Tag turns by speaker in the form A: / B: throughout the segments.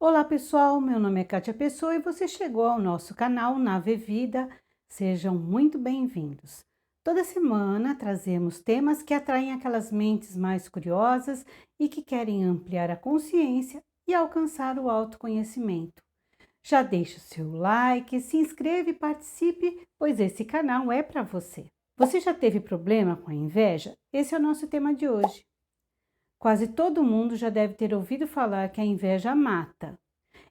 A: Olá pessoal, meu nome é Kátia Pessoa e você chegou ao nosso canal Nave Vida. Sejam muito bem-vindos. Toda semana trazemos temas que atraem aquelas mentes mais curiosas e que querem ampliar a consciência e alcançar o autoconhecimento. Já deixe o seu like, se inscreva e participe, pois esse canal é para você. Você já teve problema com a inveja? Esse é o nosso tema de hoje. Quase todo mundo já deve ter ouvido falar que a inveja mata.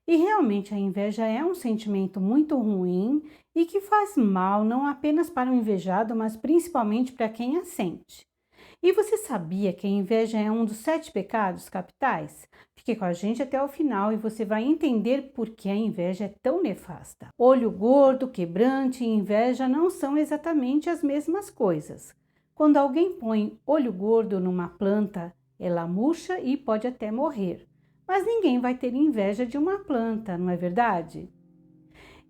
A: E realmente a inveja é um sentimento muito ruim e que faz mal não apenas para o invejado, mas principalmente para quem a sente. E você sabia que a inveja é um dos 7 pecados capitais? Fique com a gente até o final e você vai entender por que a inveja é tão nefasta. Olho gordo, quebrante e inveja não são exatamente as mesmas coisas. Quando alguém põe olho gordo numa planta, ela murcha e pode até morrer. Mas ninguém vai ter inveja de uma planta, não é verdade?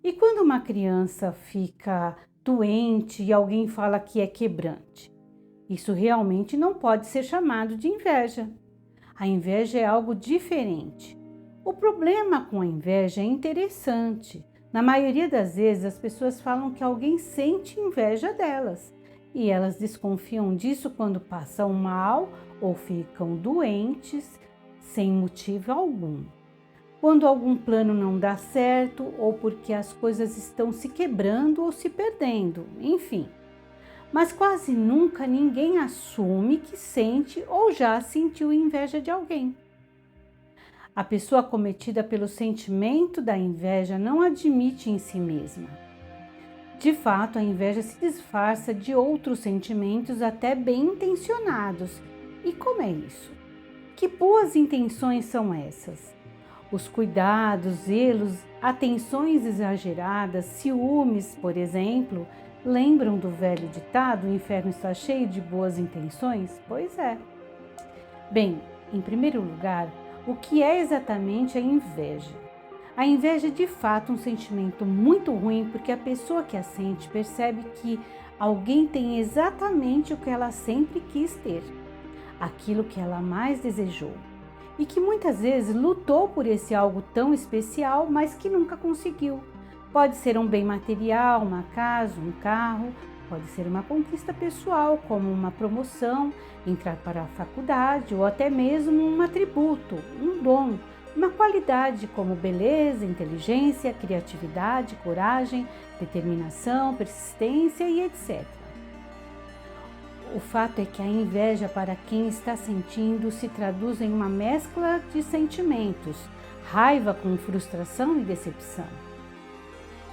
A: E quando uma criança fica doente e alguém fala que é quebrante? Isso realmente não pode ser chamado de inveja. A inveja é algo diferente. O problema com a inveja é interessante. Na maioria das vezes, as pessoas falam que alguém sente inveja delas. E elas desconfiam disso quando passam mal ou ficam doentes sem motivo algum. Quando algum plano não dá certo ou porque as coisas estão se quebrando ou se perdendo, enfim. Mas quase nunca ninguém assume que sente ou já sentiu inveja de alguém. A pessoa acometida pelo sentimento da inveja não admite em si mesma. De fato, a inveja se disfarça de outros sentimentos até bem intencionados. E como é isso? Que boas intenções são essas? Os cuidados, zelos, atenções exageradas, ciúmes, por exemplo, lembram do velho ditado: o inferno está cheio de boas intenções? Pois é. Bem, em primeiro lugar, o que é exatamente a inveja? A inveja é de fato um sentimento muito ruim porque a pessoa que a sente percebe que alguém tem exatamente o que ela sempre quis ter, aquilo que ela mais desejou, e que muitas vezes lutou por esse algo tão especial, mas que nunca conseguiu. Pode ser um bem material, uma casa, um carro, pode ser uma conquista pessoal, como uma promoção, entrar para a faculdade ou até mesmo um atributo, um dom, uma qualidade como beleza, inteligência, criatividade, coragem, determinação, persistência e etc. O fato é que a inveja para quem está sentindo se traduz em uma mescla de sentimentos, raiva com frustração e decepção.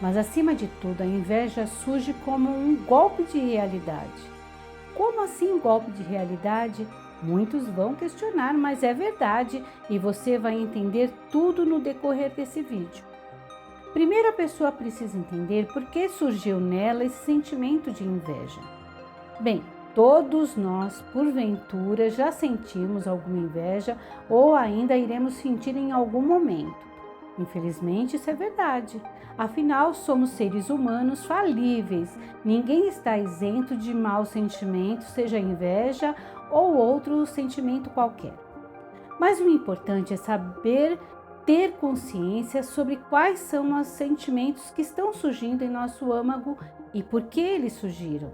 A: Mas acima de tudo, a inveja surge como um golpe de realidade. Como assim golpe de realidade? Muitos vão questionar, mas é verdade e você vai entender tudo no decorrer desse vídeo. Primeiro, a pessoa precisa entender por que surgiu nela esse sentimento de inveja. Bem, todos nós, porventura, já sentimos alguma inveja ou ainda iremos sentir em algum momento. Infelizmente, isso é verdade. Afinal, somos seres humanos falíveis. Ninguém está isento de maus sentimentos, seja inveja ou outro sentimento qualquer. Mas o importante é saber ter consciência sobre quais são os sentimentos que estão surgindo em nosso âmago e por que eles surgiram.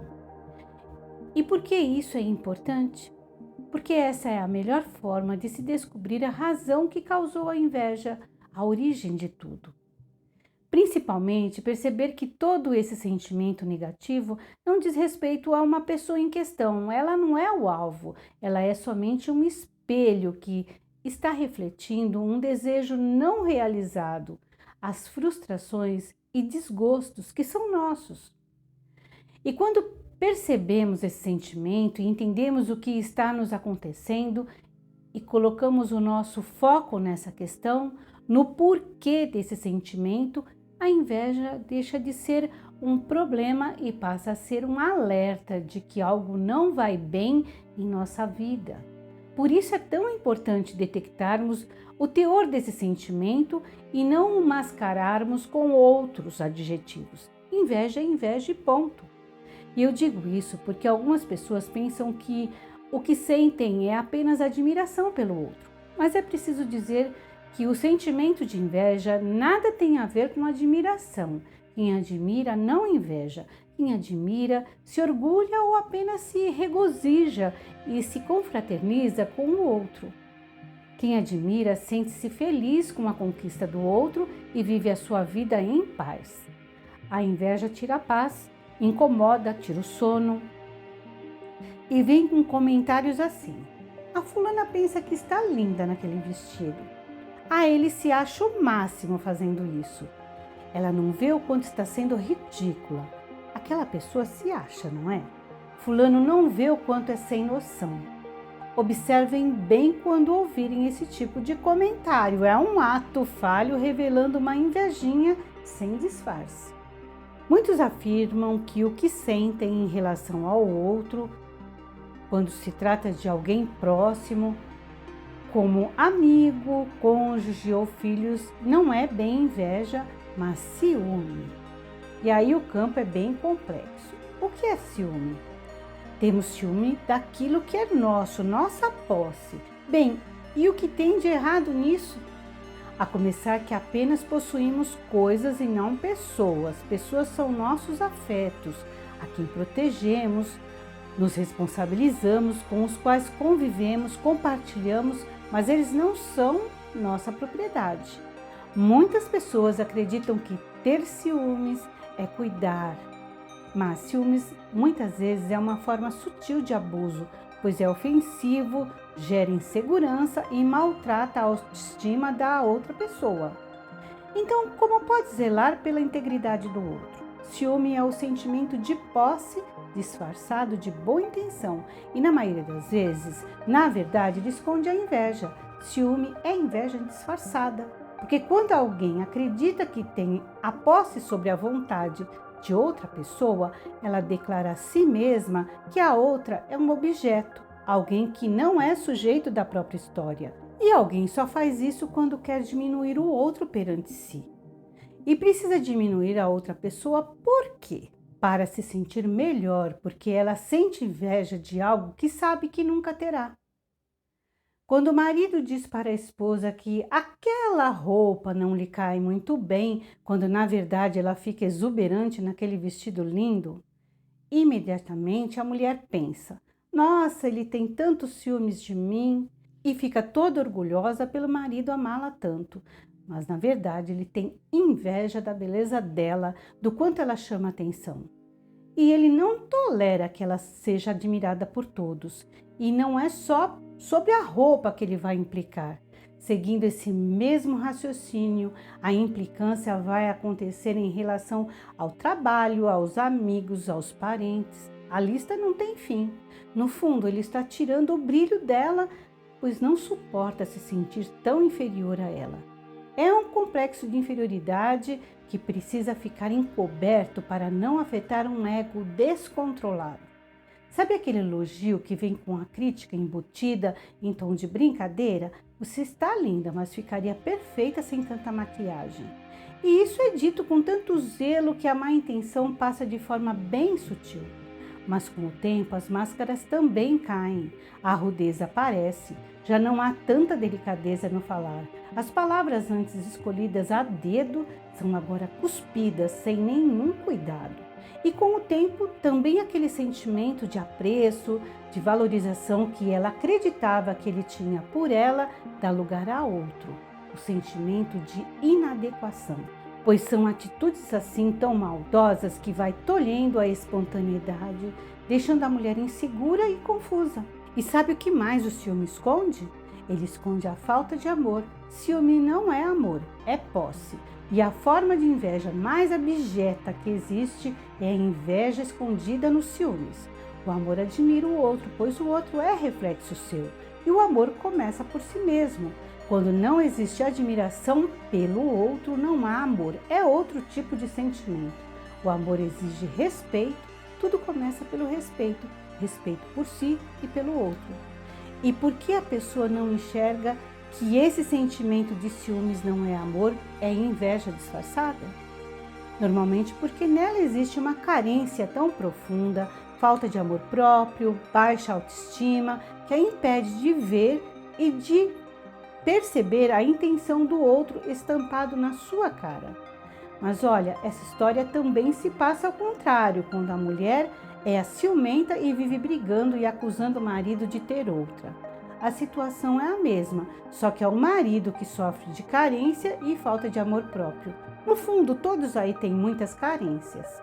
A: E por que isso é importante? Porque essa é a melhor forma de se descobrir a razão que causou a inveja, a origem de tudo. Principalmente perceber que todo esse sentimento negativo não diz respeito a uma pessoa em questão, ela não é o alvo, ela é somente um espelho que está refletindo um desejo não realizado, as frustrações e desgostos que são nossos. E quando percebemos esse sentimento e entendemos o que está nos acontecendo e colocamos o nosso foco nessa questão, no porquê desse sentimento, a inveja deixa de ser um problema e passa a ser um alerta de que algo não vai bem em nossa vida. Por isso é tão importante detectarmos o teor desse sentimento e não o mascararmos com outros adjetivos. Inveja é inveja e ponto. E eu digo isso porque algumas pessoas pensam que o que sentem é apenas admiração pelo outro. Mas é preciso dizer que o sentimento de inveja nada tem a ver com admiração. Quem admira não inveja. Quem admira se orgulha ou apenas se regozija e se confraterniza com o outro. Quem admira sente-se feliz com a conquista do outro e vive a sua vida em paz. A inveja tira a paz, incomoda, tira o sono. E vem com comentários assim: a fulana pensa que está linda naquele vestido. Ele se acha o máximo fazendo isso. Ela não vê o quanto está sendo ridícula. Aquela pessoa se acha, não é? Fulano não vê o quanto é sem noção. Observem bem quando ouvirem esse tipo de comentário. É um ato falho revelando uma invejinha sem disfarce. Muitos afirmam que o que sentem em relação ao outro, quando se trata de alguém próximo, como amigo, cônjuge ou filhos, não é bem inveja, mas ciúme. E aí o campo é bem complexo. O que é ciúme? Temos ciúme daquilo que é nosso, nossa posse. Bem, e o que tem de errado nisso? A começar que apenas possuímos coisas e não pessoas. Pessoas são nossos afetos, a quem protegemos, nos responsabilizamos, com os quais convivemos, compartilhamos, mas eles não são nossa propriedade. Muitas pessoas acreditam que ter ciúmes é cuidar, mas ciúmes muitas vezes é uma forma sutil de abuso, pois é ofensivo, gera insegurança e maltrata a autoestima da outra pessoa. Então, como pode zelar pela integridade do outro? Ciúme é o sentimento de posse disfarçado de boa intenção e, na maioria das vezes, na verdade, ele esconde a inveja. Ciúme é inveja disfarçada, porque quando alguém acredita que tem a posse sobre a vontade de outra pessoa, ela declara a si mesma que a outra é um objeto, alguém que não é sujeito da própria história. E alguém só faz isso quando quer diminuir o outro perante si. E precisa diminuir a outra pessoa por quê? Para se sentir melhor, porque ela sente inveja de algo que sabe que nunca terá. Quando o marido diz para a esposa que aquela roupa não lhe cai muito bem, quando na verdade ela fica exuberante naquele vestido lindo, imediatamente a mulher pensa: nossa, ele tem tantos ciúmes de mim, e fica toda orgulhosa pelo marido amá-la tanto. Mas na verdade ele tem inveja da beleza dela, do quanto ela chama atenção. E ele não tolera que ela seja admirada por todos. E não é só sobre a roupa que ele vai implicar. Seguindo esse mesmo raciocínio, a implicância vai acontecer em relação ao trabalho, aos amigos, aos parentes. A lista não tem fim. No fundo, ele está tirando o brilho dela, pois não suporta se sentir tão inferior a ela. É um complexo de inferioridade que precisa ficar encoberto para não afetar um ego descontrolado. Sabe aquele elogio que vem com a crítica embutida em tom de brincadeira? Você está linda, mas ficaria perfeita sem tanta maquiagem. E isso é dito com tanto zelo que a má intenção passa de forma bem sutil. Mas com o tempo as máscaras também caem, a rudeza aparece, já não há tanta delicadeza no falar. As palavras antes escolhidas a dedo são agora cuspidas sem nenhum cuidado. E com o tempo, também aquele sentimento de apreço, de valorização que ela acreditava que ele tinha por ela, dá lugar a outro, o sentimento de inadequação. Pois são atitudes assim tão maldosas que vai tolhendo a espontaneidade, deixando a mulher insegura e confusa. E sabe o que mais o ciúme esconde? Ele esconde a falta de amor. Ciúme não é amor, é posse. E a forma de inveja mais abjeta que existe é a inveja escondida nos ciúmes. O amor admira o outro, pois o outro é reflexo seu. E o amor começa por si mesmo. Quando não existe admiração pelo outro, não há amor. É outro tipo de sentimento. O amor exige respeito. Tudo começa pelo respeito. Respeito por si e pelo outro. E por que a pessoa não enxerga que esse sentimento de ciúmes não é amor, é inveja disfarçada? Normalmente porque nela existe uma carência tão profunda, falta de amor próprio, baixa autoestima, que a impede de ver e de perceber a intenção do outro estampado na sua cara. Mas olha, essa história também se passa ao contrário, quando a mulher é a ciumenta e vive brigando e acusando o marido de ter outra. A situação é a mesma, só que é o marido que sofre de carência e falta de amor próprio. No fundo, todos aí têm muitas carências.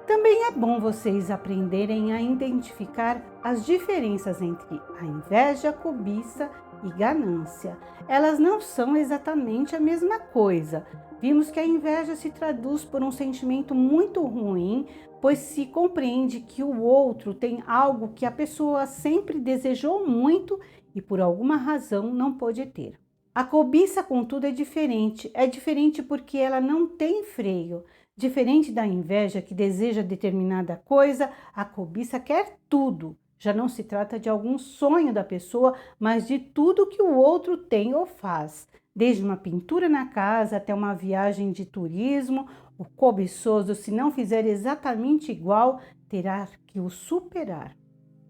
A: Também é bom vocês aprenderem a identificar as diferenças entre a inveja, cobiça e ganância. Elas não são exatamente a mesma coisa. Vimos que a inveja se traduz por um sentimento muito ruim, pois se compreende que o outro tem algo que a pessoa sempre desejou muito e por alguma razão não pôde ter. A cobiça, contudo, é diferente. É diferente porque ela não tem freio. Diferente da inveja que deseja determinada coisa, a cobiça quer tudo. Já não se trata de algum sonho da pessoa, mas de tudo que o outro tem ou faz. Desde uma pintura na casa até uma viagem de turismo, o cobiçoso, se não fizer exatamente igual, terá que o superar.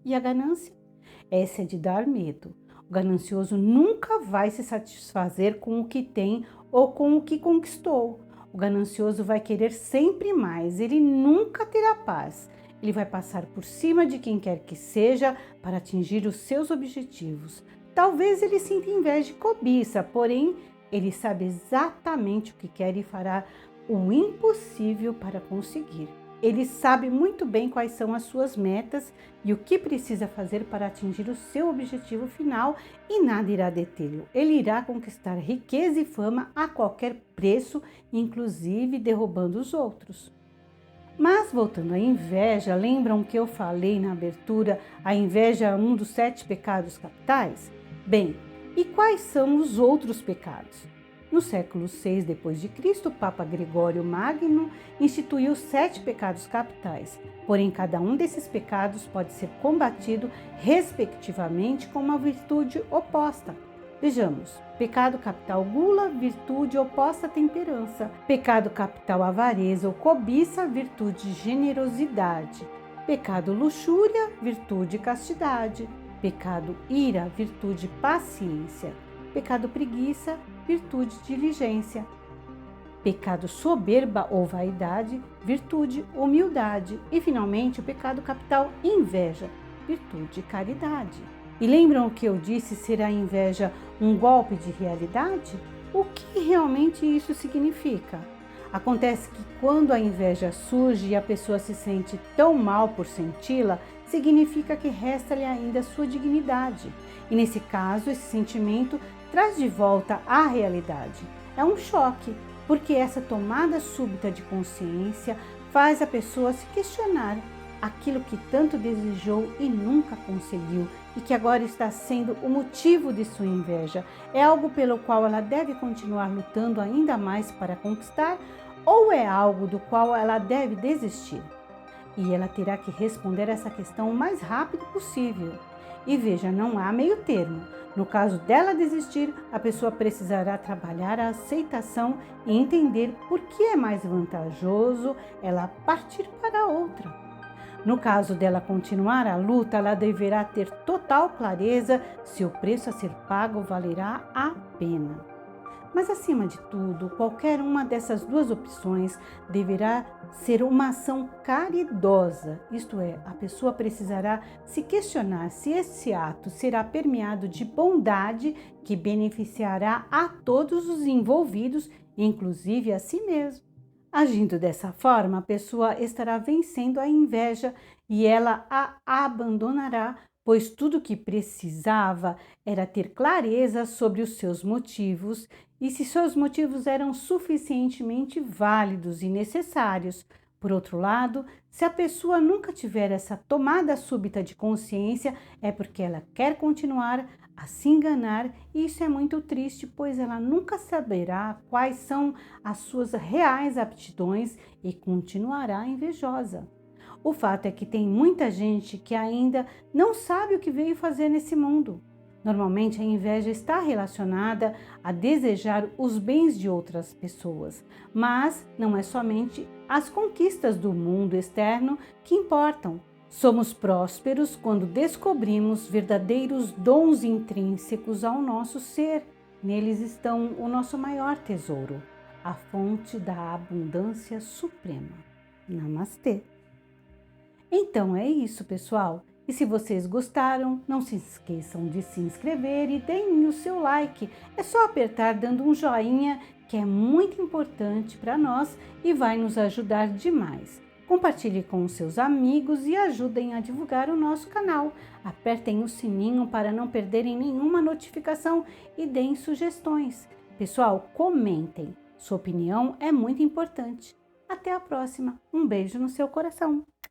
A: E a ganância? Essa é de dar medo. O ganancioso nunca vai se satisfazer com o que tem ou com o que conquistou. O ganancioso vai querer sempre mais, ele nunca terá paz. Ele vai passar por cima de quem quer que seja para atingir os seus objetivos. Talvez ele sinta inveja e cobiça, porém, ele sabe exatamente o que quer e fará o impossível para conseguir. Ele sabe muito bem quais são as suas metas e o que precisa fazer para atingir o seu objetivo final e nada irá detê-lo. Ele irá conquistar riqueza e fama a qualquer preço, inclusive derrubando os outros. Mas voltando à inveja, lembram que eu falei na abertura, a inveja é um dos 7 pecados capitais? Bem, e quais são os outros pecados? No século VI d.C., o Papa Gregório Magno instituiu 7 pecados capitais, porém cada um desses pecados pode ser combatido respectivamente com uma virtude oposta. Vejamos: pecado capital gula, virtude oposta temperança; pecado capital avareza ou cobiça, virtude generosidade; pecado luxúria, virtude castidade; pecado ira, virtude paciência; pecado preguiça, virtude diligência; pecado soberba ou vaidade, virtude humildade; e finalmente o pecado capital inveja, virtude caridade. E lembram o que eu disse ser a inveja um golpe de realidade? O que realmente isso significa? Acontece que quando a inveja surge e a pessoa se sente tão mal por senti-la, significa que resta-lhe ainda sua dignidade. E nesse caso, esse sentimento traz de volta à realidade. É um choque, porque essa tomada súbita de consciência faz a pessoa se questionar aquilo que tanto desejou e nunca conseguiu, e que agora está sendo o motivo de sua inveja. É algo pelo qual ela deve continuar lutando ainda mais para conquistar, ou é algo do qual ela deve desistir? E ela terá que responder essa questão o mais rápido possível. E veja, não há meio termo. No caso dela desistir, a pessoa precisará trabalhar a aceitação e entender por que é mais vantajoso ela partir para outra. No caso dela continuar a luta, ela deverá ter total clareza se o preço a ser pago valerá a pena. Mas, acima de tudo, qualquer uma dessas duas opções deverá ser uma ação caridosa, isto é, a pessoa precisará se questionar se esse ato será permeado de bondade que beneficiará a todos os envolvidos, inclusive a si mesmo. Agindo dessa forma, a pessoa estará vencendo a inveja e ela a abandonará, pois tudo o que precisava era ter clareza sobre os seus motivos e se seus motivos eram suficientemente válidos e necessários. Por outro lado, se a pessoa nunca tiver essa tomada súbita de consciência, é porque ela quer continuar a se enganar, e isso é muito triste, pois ela nunca saberá quais são as suas reais aptidões e continuará invejosa. O fato é que tem muita gente que ainda não sabe o que veio fazer nesse mundo. Normalmente a inveja está relacionada a desejar os bens de outras pessoas, mas não é somente as conquistas do mundo externo que importam. Somos prósperos quando descobrimos verdadeiros dons intrínsecos ao nosso ser. Neles estão o nosso maior tesouro, a fonte da abundância suprema. Namastê! Então é isso, pessoal. E se vocês gostaram, não se esqueçam de se inscrever e deem o seu like. É só apertar dando um joinha, que é muito importante para nós e vai nos ajudar demais. Compartilhe com os seus amigos e ajudem a divulgar o nosso canal. Apertem o sininho para não perderem nenhuma notificação e deem sugestões. Pessoal, comentem. Sua opinião é muito importante. Até a próxima. Um beijo no seu coração.